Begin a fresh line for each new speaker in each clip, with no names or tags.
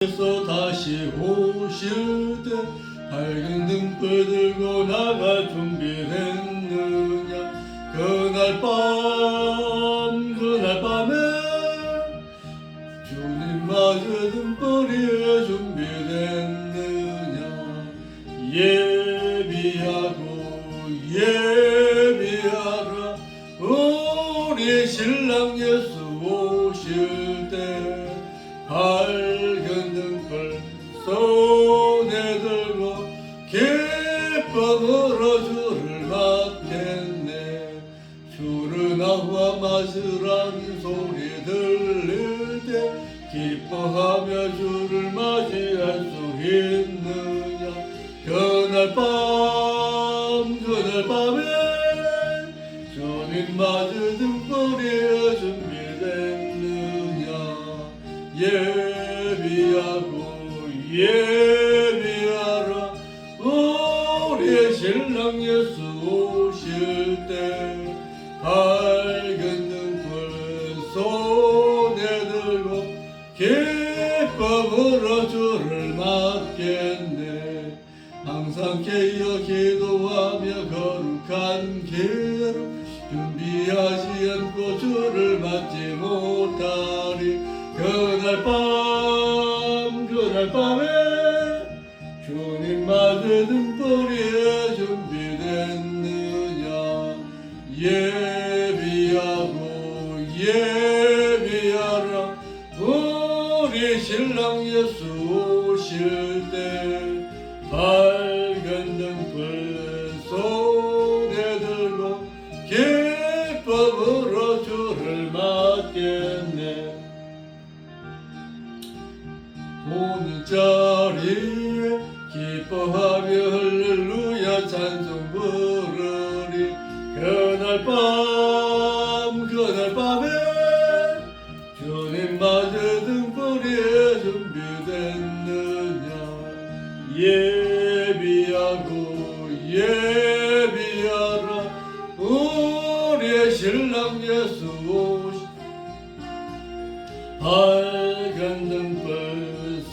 에서 다시 오실 때 밝은 등불 들고 나갈 준비했느냐. 그날 밤에 주님 맞을 등불이 준비됐느냐. 예비하라 우리 신랑 예수 오실 때 밝은 등불 손에 들고 기쁨으로 주를 맞겠네. 주를 나와 마시라는 소리 들릴 때 기뻐하며 주를 맞이할 수 있느냐. 그날 밤에 주님 맞을 등불이 준비됐느냐. 예비하라 우리의 신랑 예수 오실 때 밝은 등불 손에 들고 기쁨으로 주를 맞겠네. 항상 깨어 기도하며 거룩한 길을 준비하지 않고 주를 맞지 못하리. 그날 밤에 주님 맞을 등불이 준비됐느냐. 예비하라 우리 신랑 예수 오실 때 밝은 등불 손에 들고 기쁨으로 주를 맞겠네. 오는 자리에 기뻐하며 할렐루야 찬송 부르리. 그날 밤에 주님 맞을 등불이 준비됐느냐. 예비하라 우리의 신랑 예수 오시 밝은 등불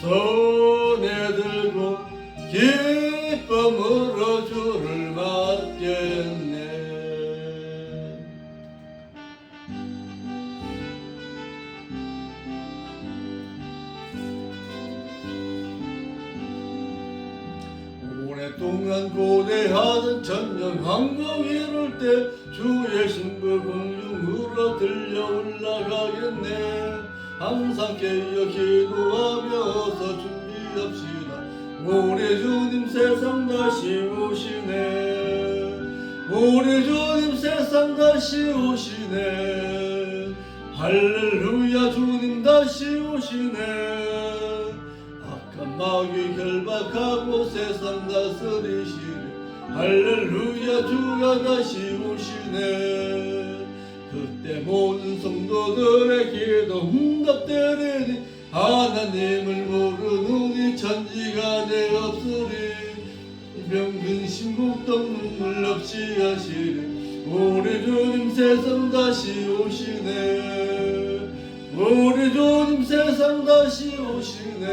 손에 들고 기쁨으로 주를 맞겠네. 오랫동안 고대하던 천년 황금 이룰 때 주의 신부 공중으로 들려 올라가겠네. 항상 깨어 기도하며 어서 준비합시다. 우리 주님 세상 다시 오시네. 우리 주님 세상 다시 오시네. 할렐루야 주님 다시 오시네. 악한 마귀 결박하고 세상 다스리시네. 할렐루야 주가 다시 오시네. 그때 모든 성도들의 기도 응답되리니 하나님을 모르느니 천지가 내 없으리. 병든 신국도 눈물 없이 하시리. 우리 주님 세상 다시 오시네. 우리 주님 세상 다시 오시네.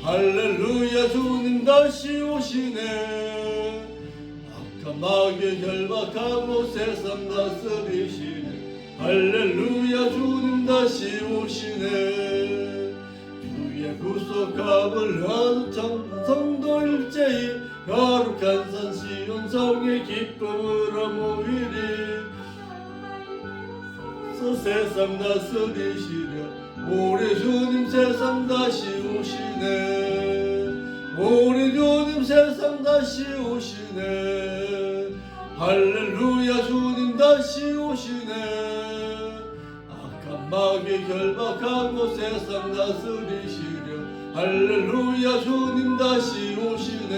할렐루야 주님 다시 오시네. 악한 마귀 결박하고 세상 다스리시네. 할렐루야 주님 다시 오시네. 주의 구속함을 하는 성도 일제히 거룩한 산 시온 성에 기쁨으로 모이리. 세상 다스리시려 우리 주님 세상 다시 오시네. 우리 주님 세상 다시 오시네. 할렐루야 주님 다시 오시네. 악한 마귀 결박하고 세상 다스리시려 할렐루야 주님 다시 오시네.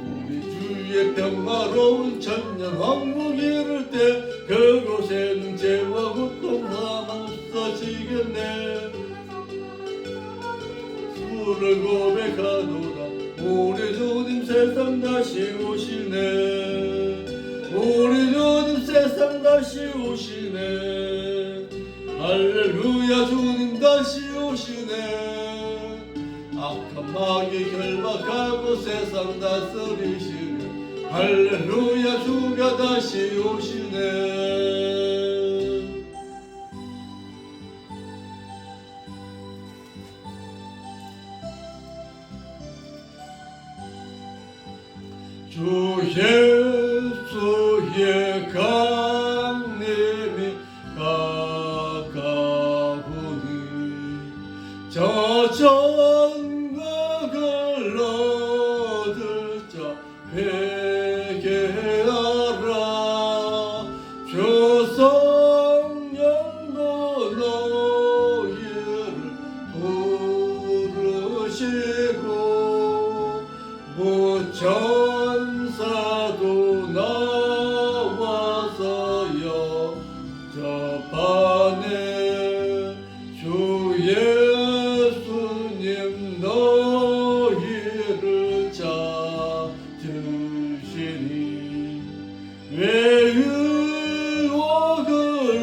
우리 주의 평화로운 천년 왕국 이룰 때 그곳에는 죄와 고통 사망 없어지겠네. 주를 고백하노라 우리 주님 세상 다시 오시네. 우리 주님 세상 다시 오시네. 할렐루야 주님 다시 오시네. 악한 마귀 결박하고 세상 다스리시네. 할렐루야 주가 다시 오시네. 주 예수의 강림이 가까우니 저 전국을 얻을 자 회개하라. 주 성령도 너희를 부르시고 천사도 나와서 영접하네. 주 예수님 너희를 찾으시니 왜 유혹을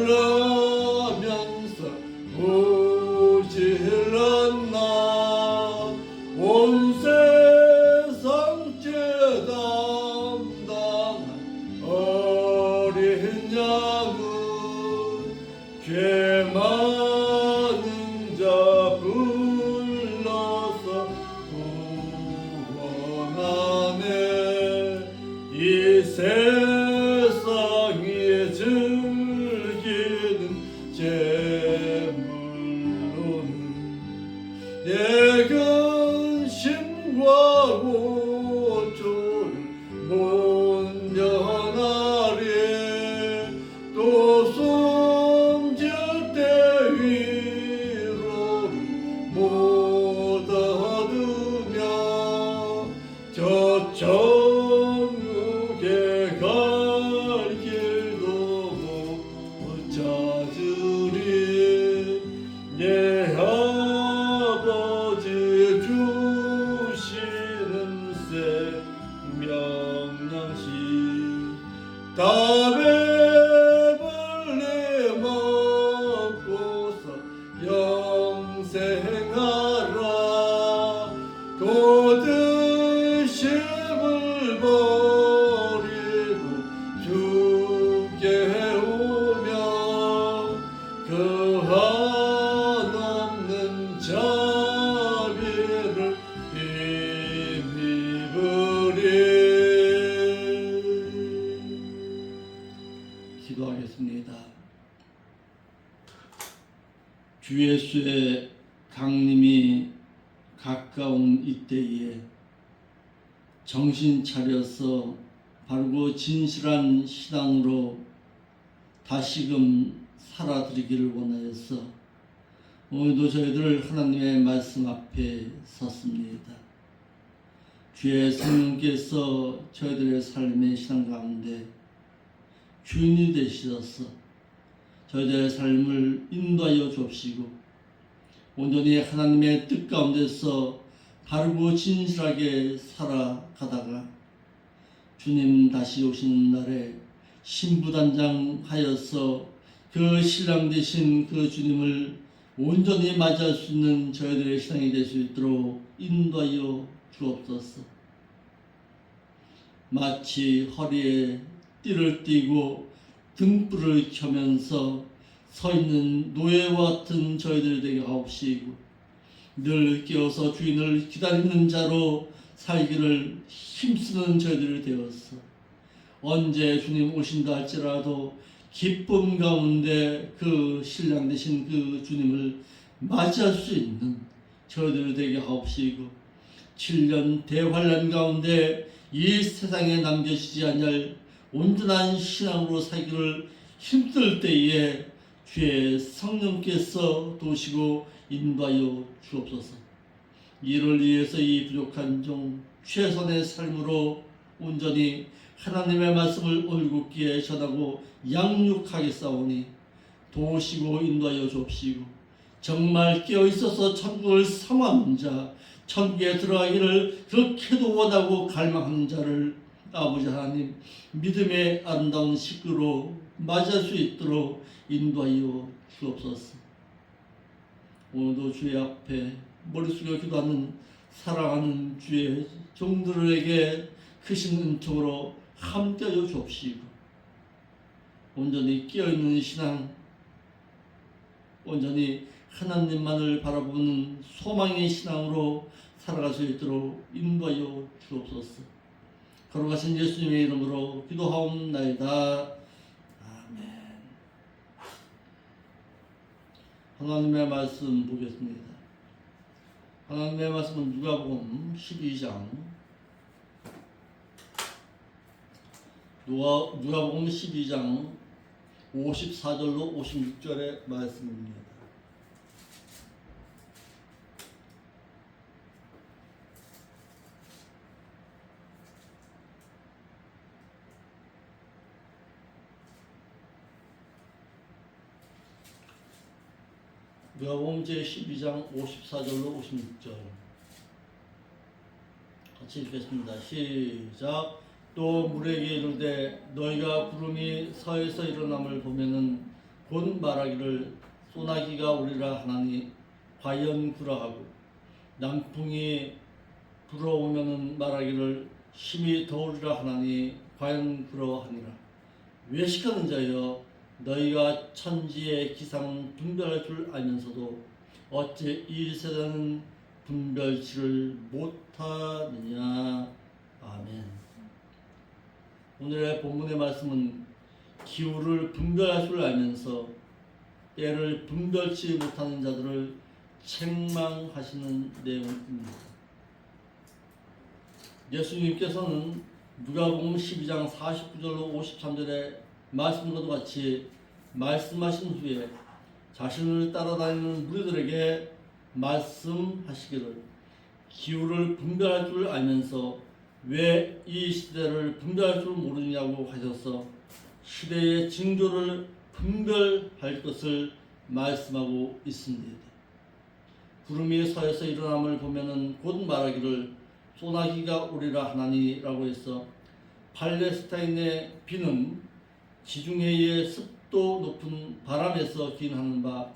하면서 오질 않나. 온 세상 담당한 어린 양은 죄 많은 자 불러서 구원하네. 이 세상이 즐기는 재물로는 내 근심과 고초를 못 면하리. 또 숨질 때 위로를 못 얻으며 저 천국에 갈 길도 못 찾으리. 내 아버지 주시는 생명양식 다 배불리 먹고서 영생하라. 또 득심을 버리고 주께 오면 그 한없는 자비를 힘입으리. 기도하겠습니다. 주 예수의 강림이 가까운 이때에 정신 차려서 바르고 진실한 신앙으로 다시금 살아드리기를 원하여서 오늘도 저희들 하나님의 말씀 앞에 섰습니다. 주의 성령께서 저희들의 삶의 신앙 가운데 주인이 되시어서 저희들의 삶을 인도하여 주옵시고 온전히 하나님의 뜻 가운데서 바르고 진실하게 살아가다가 주님 다시 오시는 날에 신부단장하여서 그 신랑 되신 그 주님을 온전히 맞이할 수 있는 저희들의 신앙이 될 수 있도록 인도하여 주옵소서. 마치 허리에 띠를 띠고 등불을 켜면서 서 있는 노예와 같은 저희들 되게 하옵시고 늘 깨어서 주인을 기다리는 자로 살기를 힘쓰는 저희들이 되어서 언제 주님 오신다 할지라도 기쁨 가운데 그 신랑 되신 그 주님을 맞이할 수 있는 저희들 되게 하옵시고 7년 대환란 가운데 이 세상에 남겨지지 않을 온전한 신앙으로 살기를 힘들 때에 주의 성령께서 도우시고 인도하여 주옵소서. 이를 위해서 이 부족한 종 최선의 삶으로 온전히 하나님의 말씀을 올곧게 전하고 양육하겠사오니 도우시고 인도하여 주옵시고 정말 깨어있어서 천국을 사모하는 자, 천국에 들어가기를 그렇게도 원하고 갈망하는 자를 아버지 하나님 믿음의 아름다운 식구로 맞이할 수 있도록 인도하여 주옵소서. 오늘도 주의 앞에 머리 숙여 기도하는 사랑하는 주의 종들에게 크신 은총으로 함께하여 주옵시고 온전히 깨어있는 신앙, 온전히 하나님만을 바라보는 소망의 신앙으로 살아갈 수 있도록 인도하여 주옵소서. 걸어가신 예수님의 이름으로 기도하옵나이다. 아멘. 하나님의 말씀 보겠습니다. 하나님의 말씀은 누가복음 12장 누가복음 12장 54절로 56절의 말씀입니다. 누가복음 제12장 54절로 56절 같이 읽겠습니다. 시작. 또 물에게 이르되 너희가 구름이 서에서 일어남을 보면은 곧 말하기를 소나기가 오리라 하나니 과연 그러하고 남풍이 불어오면은 말하기를 심히 더우리라 하나니 과연 그러하니라. 외식하는 자여 너희가 천지의 기상 분별할 줄 알면서도 어찌 이 세대는 분별치를 못하느냐. 아멘. 오늘의 본문의 말씀은 기후를 분별할 줄 알면서 때를 분별치 못하는 자들을 책망하시는 내용입니다. 예수님께서는 누가복음 12장 49절로 53절의 말씀과도 같이 말씀하신 후에 자신을 따라다니는 무리들에게 말씀하시기를 기후를 분별할 줄 알면서 왜 이 시대를 분별할 줄 모르냐고 하셔서 시대의 징조를 분별할 것을 말씀하고 있습니다. 구름이 서에서 일어남을 보면은 곧 말하기를 소나기가 오리라 하나니라고 해서 팔레스타인의 비는 지중해의 습도 높은 바람에서 기인하는 바,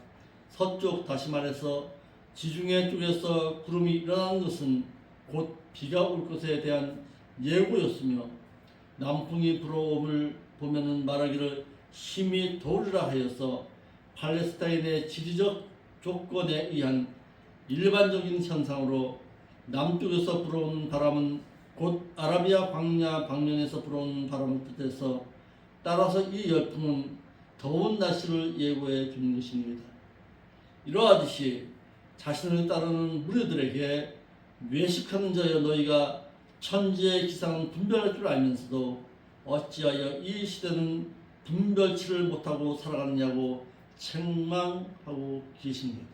서쪽 다시 말해서 지중해 쪽에서 구름이 일어나는 것은 곧 비가 올 것에 대한 예고였으며 남풍이 불어옴을 보면은 말하기를 심히 더우리라 하여서 팔레스타인의 지리적 조건에 의한 일반적인 현상으로 남쪽에서 불어오는 바람은 곧 아라비아 광야 방면에서 불어오는 바람을 뜻해서 따라서 이 열풍은 더운 날씨를 예고해 주는 것입니다. 이러하듯이 자신을 따르는 무리들에게 외식하는 자여 너희가 천지의 기상은 분별할 줄 알면서도 어찌하여 이 시대는 분별치를 못하고 살아가느냐고 책망하고 계십니다.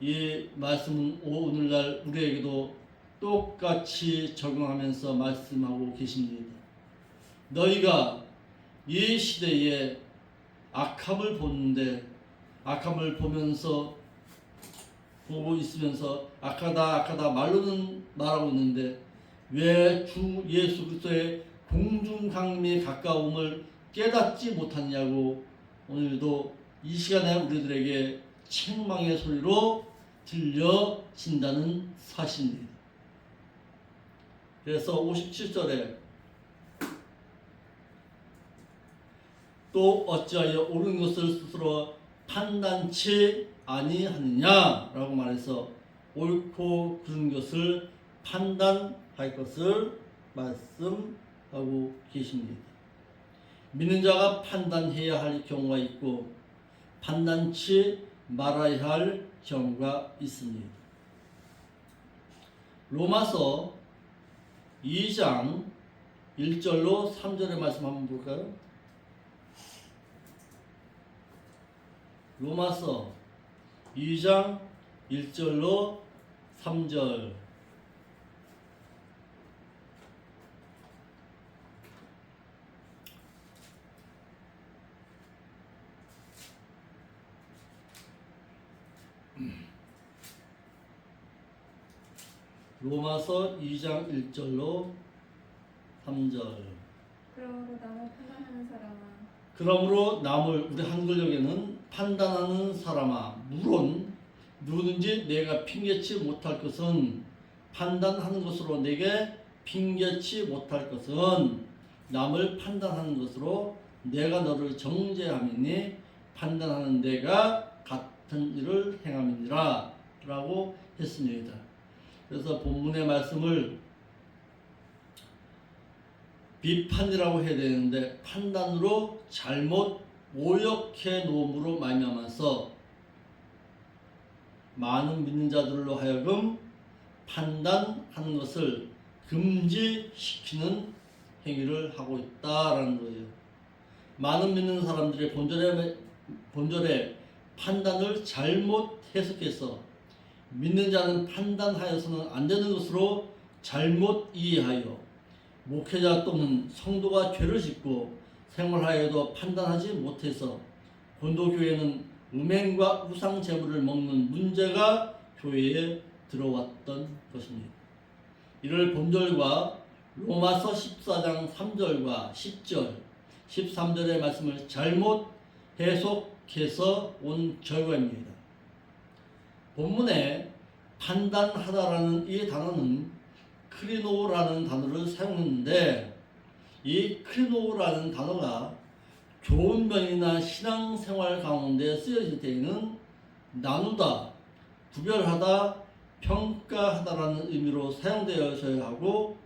이 말씀은 오늘날 우리에게도 똑같이 적용하면서 말씀하고 계십니다. 너희가 이 시대에 악함을 보는데 악함을 보고 있으면서 악하다 말로는 말하고 있는데 왜 주 예수 그리스도의 공중강림에 가까움을 깨닫지 못하냐고 오늘도 이 시간에 우리들에게 책망의 소리로 들려진다는 사실입니다. 그래서 57절에 또 어찌하여 옳은 것을 스스로 판단치 아니하느냐라고 말해서 옳고 그른 것을 판단할 것을 말씀하고 계십니다. 믿는 자가 판단해야 할 경우가 있고 판단치 말아야 할 경우가 있습니다. 로마서 2장 1절로 3절의 말씀 한번 볼까요? 로마서 2장 1절로 3절 로마서 2장 1절로 3절
그러므로 남을 판단하는 사람은
그러므로 남을 우리 한글역에는 판단하는 사람아, 물론 누구든지 내가 핑계치 못할 것은 판단하는 것으로 내게 핑계치 못할 것은 남을 판단하는 것으로 내가 너를 정죄함이니 판단하는 내가 같은 일을 행함이니라 라고 했습니다. 그래서 본문의 말씀을 비판이라고 해야 되는데 판단으로 잘못 오역해 놓음으로 말미암아서 많은 믿는 자들로 하여금 판단하는 것을 금지시키는 행위를 하고 있다라는 거예요. 많은 믿는 사람들이 본절에 판단을 잘못 해석해서 믿는 자는 판단하여서는 안 되는 것으로 잘못 이해하여 목회자 또는 성도가 죄를 짓고 생활하여도 판단하지 못해서 본도교회는 음행과 우상 제물을 먹는 문제가 교회에 들어왔던 것입니다. 이를 본절과 로마서 14장 3절과 10절, 13절의 말씀을 잘못 해석해서 온 결과입니다. 본문에 판단하다라는 이 단어는 크리노라는 단어를 사용했는데 이 크리노라는 단어가 좋은 면이나 신앙생활 가운데 쓰여질 때에는 나누다, 구별하다, 평가하다라는 의미로 사용되어져야 하고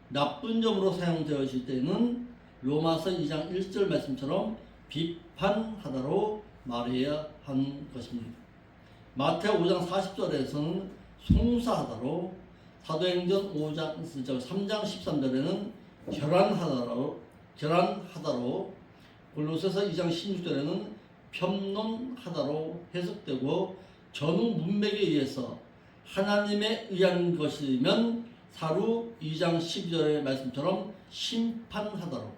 나쁜 점으로 사용되어질 때는 로마서 2장 1절 말씀처럼 비판하다로 말해야 하는 것입니다. 마태오 5장 40절에서는 송사하다로, 사도행전 3장 13절에는 결안하다로, 골로새서 2장 16절에는 편론하다로 해석되고 전후 문맥에 의해서 하나님에 의한 것이면 사루 2장 12절의 말씀처럼 심판하다로,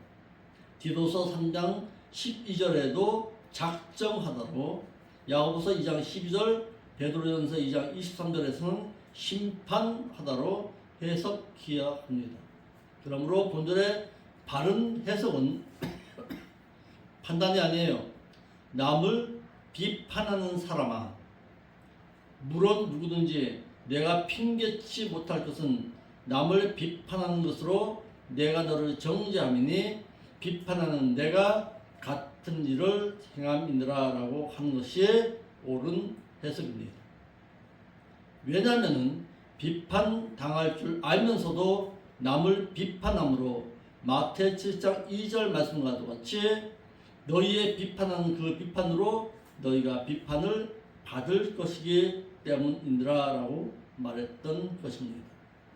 디도서 3장 12절에도 작정하다로, 야고보서 2장 12절, 베드로전서 2장 23절에서는 심판하다로 해석해야 합니다. 그러므로 본절의 바른 해석은 판단이 아니에요. 남을 비판하는 사람아, 물론 누구든지 내가 핑계치 못할 것은 남을 비판하는 것으로 내가 너를 정죄함이니 비판하는 내가 같은 일을 행함이니라 라고 하는 것이 옳은 해석입니다. 왜냐하면 비판당할 줄 알면서도 남을 비판함으로 마태 7장 2절 말씀과 같이 너희의 비판하는 그 비판으로 너희가 비판을 받을 것이기 때문이니라 라고 말했던 것입니다.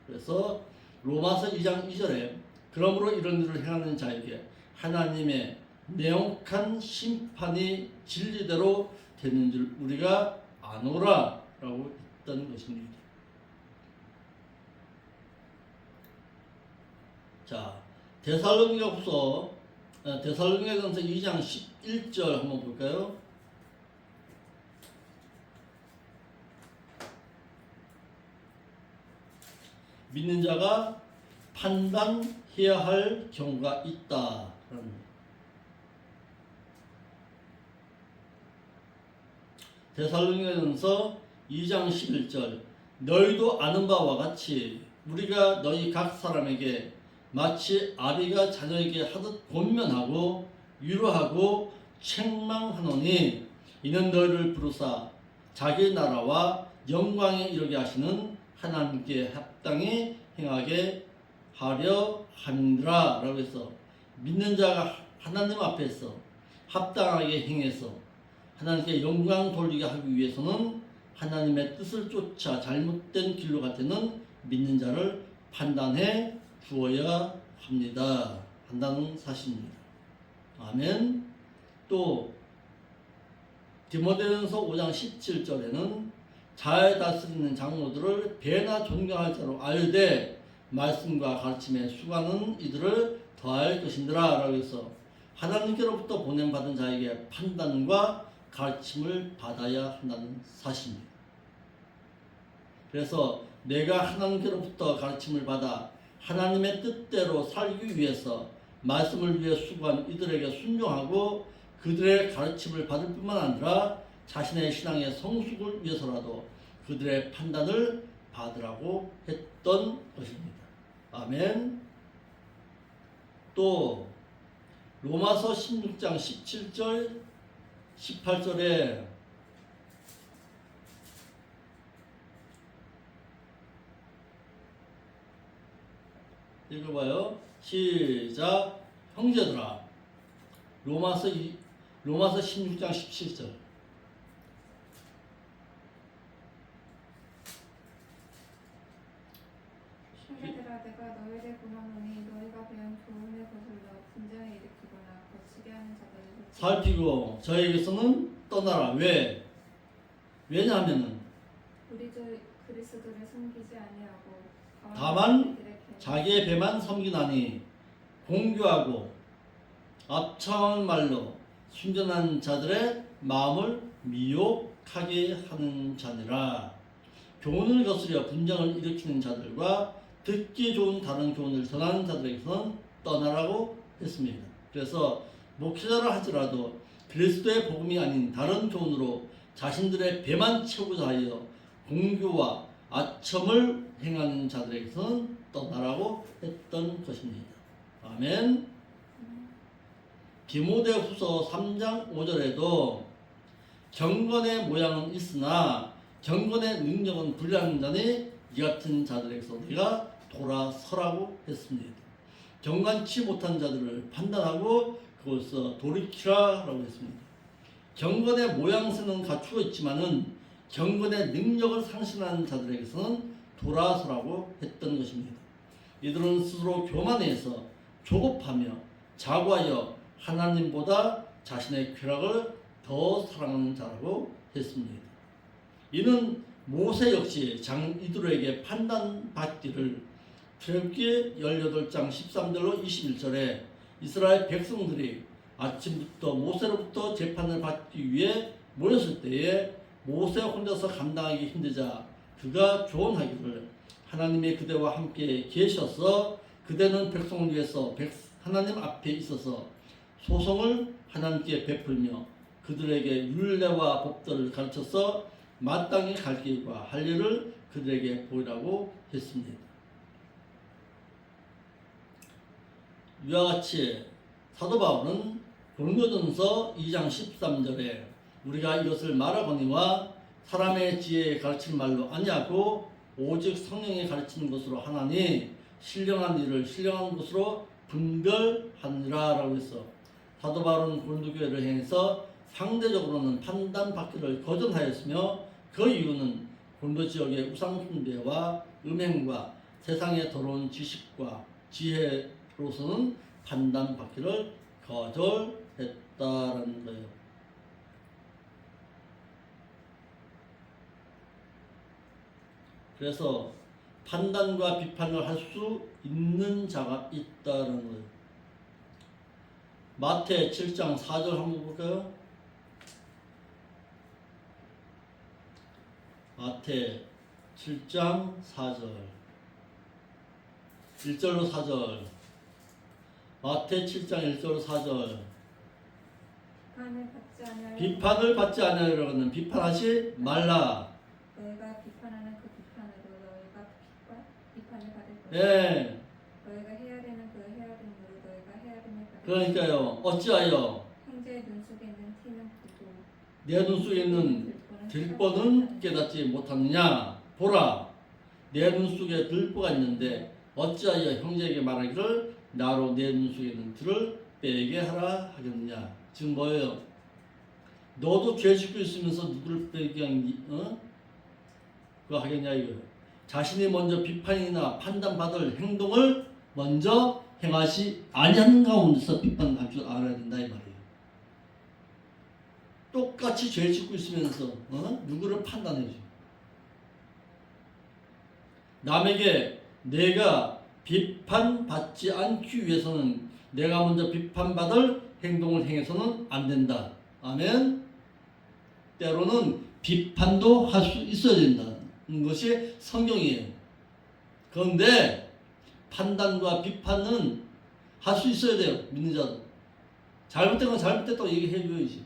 그래서 로마서 2장 2절에 그러므로 이런 일을 행하는 자에게 하나님의 명확한 심판이 진리대로 되는 줄 우리가 아노라 라고 했던 것입니다. 자, 데살로니가전서 2장 11절 한번 볼까요? 믿는 자가 판단해야 할 경우가 있다. 데살로니가전서 2장 11절 너희도 아는 바와 같이 우리가 너희 각 사람에게 마치 아비가 자녀에게 하듯 권면하고 위로하고 책망하노니 이는 너희를 부르사 자기 나라와 영광에 이르게 하시는 하나님께 합당히 행하게 하려 함이라 라고 해서 믿는 자가 하나님 앞에서 합당하게 행해서 하나님께 영광 돌리게 하기 위해서는 하나님의 뜻을 쫓아 잘못된 길로 갈 때는 믿는 자를 판단해 주어야 합니다. 한다는 사실입니다. 아멘. 또 디모데전서 5장 17절에는 잘 다스리는 장로들을 배나 존경할 자로 알되 말씀과 가르침에 수고하는 이들을 더할 것인지라 라고 해서 하나님께로부터 보냄받은 자에게 판단과 가르침을 받아야 한다는 사실입니다. 그래서 내가 하나님께로부터 가르침을 받아 하나님의 뜻대로 살기 위해서 말씀을 위해 수고한 이들에게 순종하고 그들의 가르침을 받을 뿐만 아니라 자신의 신앙의 성숙을 위해서라도 그들의 판단을 받으라고 했던 것입니다. 아멘. 또 로마서 16장 17절 18절에 읽어봐요. 시작. 형제들아, 로마서 16장 17절.
형제들아, 내가 너희를 구하노니 너희가 배운 교훈에 거슬러 분쟁을 일으키거나 거치게 하는 자들을
살피고 저에게서는 떠나라. 왜? 왜냐하면은
우리 주 그리스도를 섬기지 아니하고
다만 자기의 배만 섬기나니 공교하고 압청한 말로 순전한 자들의 마음을 미혹하게 하는 자니라. 교훈을 거스려 분쟁을 일으키는 자들과 듣기 좋은 다른 교훈을 전하는 자들에게서는 떠나라고 했습니다. 그래서 목회자를 하더라도 그리스도의 복음이 아닌 다른 교훈으로 자신들의 배만 채우고자 하여 공교와 아첨을 행하는 자들에게서는 떠나라고 했던 것입니다. 아멘. 디모데후서 3장 5절에도 경건의 모양은 있으나 경건의 능력은 불량한 자니 이 같은 자들에게서 네가 돌아서라고 했습니다. 경건치 못한 자들을 판단하고 그것을 돌이키라라고 했습니다. 경건의 모양새는 갖추고 있지만은 경건의 능력을 상실하는 자들에게서는 돌아서라고 했던 것입니다. 이들은 스스로 교만해서 조급하며 자고하여 하나님보다 자신의 쾌락을 더 사랑하는 자라고 했습니다. 이는 모세 역시 이들에게 판단받기를 출애굽기 18장 13절로 21절에 이스라엘 백성들이 아침부터 모세로부터 재판을 받기 위해 모였을 때에 모세 혼자서 감당하기 힘들자 그가 조언하기를 하나님의 그대와 함께 계셔서 그대는 백성을 위해서 하나님 앞에 있어서 소송을 하나님께 베풀며 그들에게 율례와 법들을 가르쳐서 마땅히 갈 길과 할 일을 그들에게 보이라고 했습니다. 이와 같이 사도 바울은 고린도전서 2장 13절에 우리가 이것을 말하거니와 사람의 지혜에 가르치는 말로 아니하고 오직 성령에 가르치는 것으로 하나니 신령한 일을 신령한 것으로 분별하느라 라고 해서 사도 바울은 고린도 교회를 향해서 상대적으로는 판단받기를 거절하였으며 그 이유는 고린도 지역의 우상 숭배와 음행과 세상의 더러운 지식과 지혜로서는 판단받기를 거절했다라는 거예요. 그래서 판단과 비판을 할 수 있는 자가 있다는 거예요. 마태 7장 4절 한번 볼까요? 마태 7장 4절 1절로 4절 마태 7장 1절로 4절 비판을 받지 아니하려는 비판하지 말라.
너희가 비판하는 그 비판으로 너희가 비판을 받을 것이다.
예.
너희가 헤아리는 그 헤아림으로 너희가 헤아림을 받을 것이다.
그러니까요. 어찌하여
형제의 눈 속에 있는 티는 보고
내 눈 속에 있는 들보는 깨닫지 못하느냐. 보라, 내 눈 속에 들보가 있는데 어찌하여 형제에게 말하기를 나로 내 눈 속에 있는 들을 빼게 하라 하겠느냐. 지금 뭐예요? 너도 죄 짓고 있으면서 누구를 빼게 그거 하겠냐 이거예요. 자신이 먼저 비판이나 판단받을 행동을 먼저 행하지 아니하는 가운데서 비판할 줄 알아야 된다 이 말이에요. 똑같이 죄 짓고 있으면서 누구를 판단해줘. 남에게 내가 비판받지 않기 위해서는 내가 먼저 비판받을 행동을 행해서는 안 된다. 아멘. 때로는 비판도 할 수 있어야 된다는 것이 성경이에요. 그런데 판단과 비판은 할 수 있어야 돼요. 믿는 자도. 잘못된 건 잘못됐다고 얘기해 줘야지.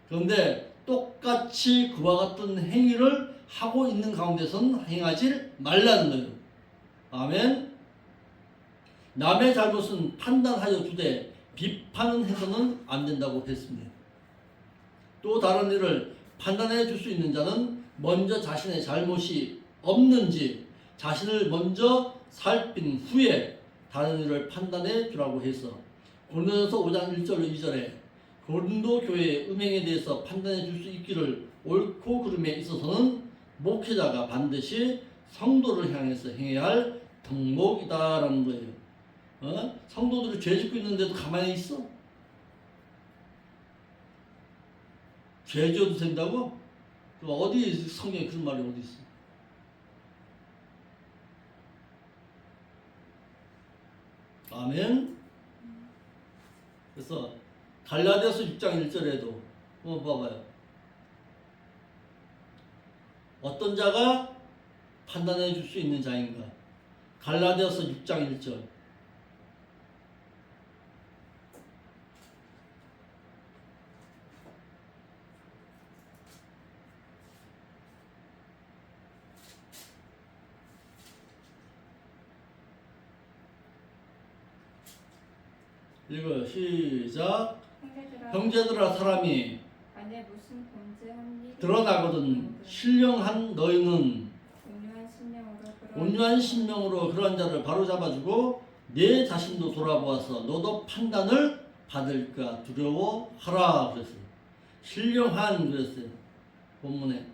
그런데 똑같이 그와 같은 행위를 하고 있는 가운데서는 행하지 말라는 거예요. 아멘. 남의 잘못은 판단하여 주되 비판은 해서는 안 된다고 했습니다. 또 다른 일을 판단해 줄 수 있는 자는 먼저 자신의 잘못이 없는지 자신을 먼저 살핀 후에 다른 일을 판단해 주라고 해서 고린도전서 5장 1절 2절에 고린도 교회의 음행에 대해서 판단해 줄 수 있기를 옳고 그름에 있어서는 목회자가 반드시 성도를 향해서 행해야 할 덕목이다라는 거예요. 성도들이 죄 짓고 있는데도 가만히 있어? 죄 지어도 된다고? 어디 성경에 그런 말이 어디 있어? 아멘. 그래서 갈라디아서 6장 1절에도 한번 봐봐요. 어떤 자가 판단해 줄 수 있는 자인가? 갈라디아서 6장 1절. 읽어요. 시작. 형제들아 사람이
만약 무슨 범죄한 일이
드러나거든 신령한 너희는
온유한 신령으로
온유한 신명으로 그러한 자를 바로잡아주고 내 자신도 돌아보아서 너도 판단을 받을까 두려워하라 그랬어요. 신령한 그랬어요. 본문에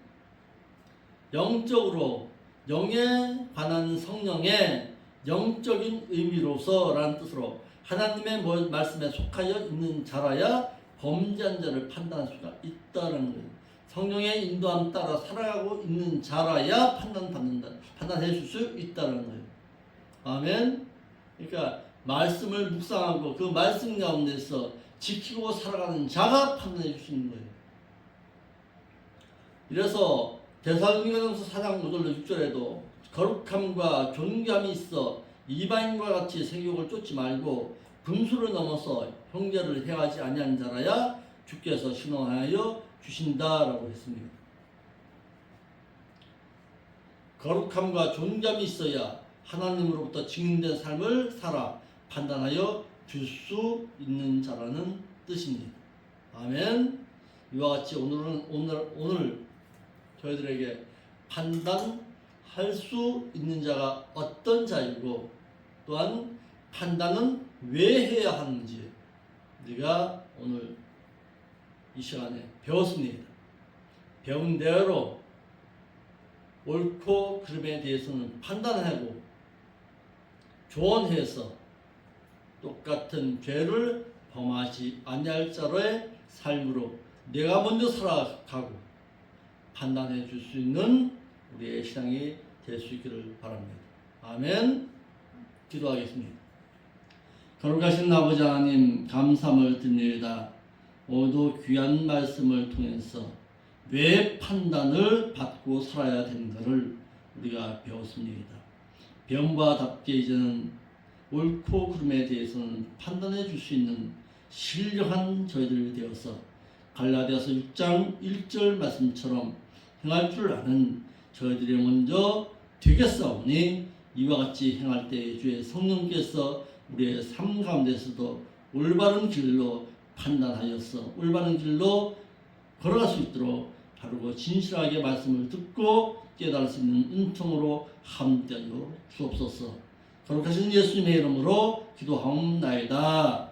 영적으로 영에 관한 성령의 영적인 의미로서라는 뜻으로 하나님의 말씀에 속하여 있는 자라야 범죄한 자를 판단할 수가 있다는 거예요. 성령의 인도함 따라 살아가고 있는 자라야 판단해 줄 수 있다는 거예요. 아멘. 그러니까 말씀을 묵상하고 그 말씀 가운데서 지키고 살아가는 자가 판단해 줄 수 있는 거예요. 이래서 데살로니가전서 4장 5절 6절에도 거룩함과 존귀함이 있어 이방인과 같이 생육을 쫓지 말고 금수를 넘어서 형제를 해하지 아니한 자라야 주께서 신원하여 주신다라고 했습니다. 거룩함과 존귀함이 있어야 하나님으로부터 증인된 삶을 살아 판단하여 줄 수 있는 자라는 뜻입니다. 아멘. 이와 같이 오늘 저희들에게 판단할 수 있는 자가 어떤 자이고 또한 판단은 왜 해야 하는지 우리가 오늘 이 시간에 배웠습니다. 배운 대로 옳고 그름에 대해서는 판단하고 조언해서 똑같은 죄를 범하지 아니할 자로의 삶으로 내가 먼저 살아가고 판단해 줄 수 있는 우리의 신앙이 될 수 있기를 바랍니다. 아멘. 기도하겠습니다. 거룩하신 아버지 하나님 감사함을 드립니다. 오늘도 귀한 말씀을 통해서 왜 판단을 받고 살아야 되는가를 우리가 배웠습니다. 배운 바답게 이제는 옳고 그름에 대해서는 판단해 줄 수 있는 신령한 저희들이 되어서 갈라디아서 6장 1절 말씀처럼 행할 줄 아는 저희들이 먼저 되겠사오니 이와 같이 행할 때 주의 성령께서 우리의 삶 가운데서도 올바른 길로 판단하여서 올바른 길로 걸어갈 수 있도록 바르고 진실하게 말씀을 듣고 깨달을 수 있는 은총으로 함께하여 주옵소서. 거룩하신 예수님의 이름으로 기도하옵나이다.